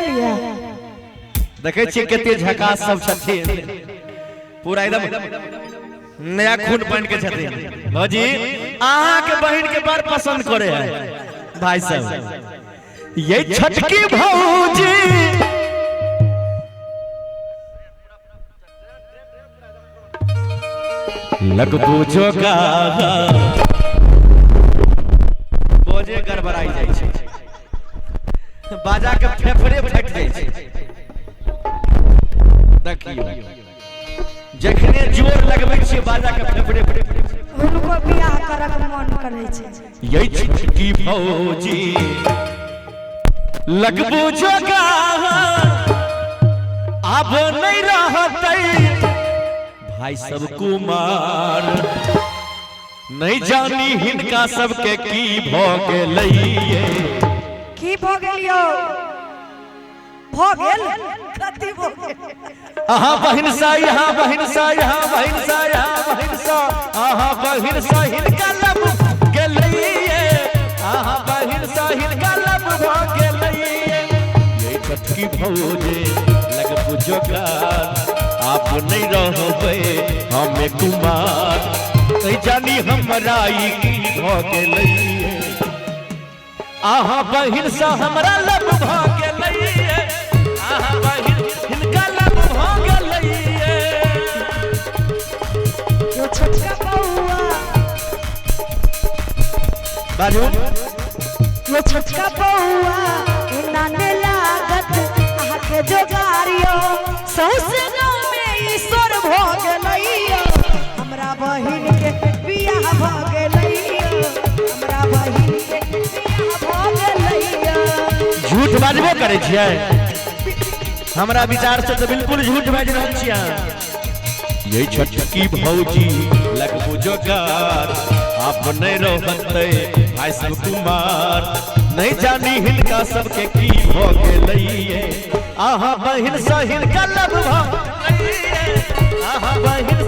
लिया देखे छिए केते झकास सब छथिन पूरा एकदम नया खून बन के छथिन भौजी आहा के बहन के बार पसंद करे है भाई साहब ये छटकी भौजी लगबू जोगा बोझे गड़बड़ाई जाय छै बाजा के फेफड़े फट जाय छै देखियो जखने जोर लगबै छियै बाजा के फेफड़े फट जाय छै उनको बियाह करक मन करे छै ये छटकी भौजी लगबू जोगा अब नहीं रहतै भाई सब कुमार नहीं जानी हिनका सबके की भ गेलैये की भ गेलियो भ गेल कथि भ गेल आहा बहिन सा यहाँ बहिन सा यहाँ बहिन सा यहाँ बहिन सा आहा बहिन सा हिनका लब गेलैये आहा बहिन सा हिनका लब भ गेलैये ये छटकी भौजी लगबू जोगार आप नहीं रहबे हमें कुमार नहीं जानी हमरा ई की भ गेलैये आहा बहिन सा हमरा लब भ गेलैये आहा बहिन हिनका लब भ गेलैये यो छोटका बउआ बाजू यो छोटका बउआ नाने लागत आहा के जोगारियो सौसे गाँव में ईश्वर भ गेलैया हमरा बहिन के बियाह भ गेलैया हमरा बहिन के बियाह भ गेलैया झूठ बाजबो करे छियै हमरा विचार से तो बिल्कुल झूठ बाज रहल छियै ये छटकी भौजी लगबू जोगार आप नहीं रहतै भाई सब कुमार नहीं जानी हिनका सबके की भ गेलैये आहा बहिन सा हिनका लब भ गेलैये आहा बहिन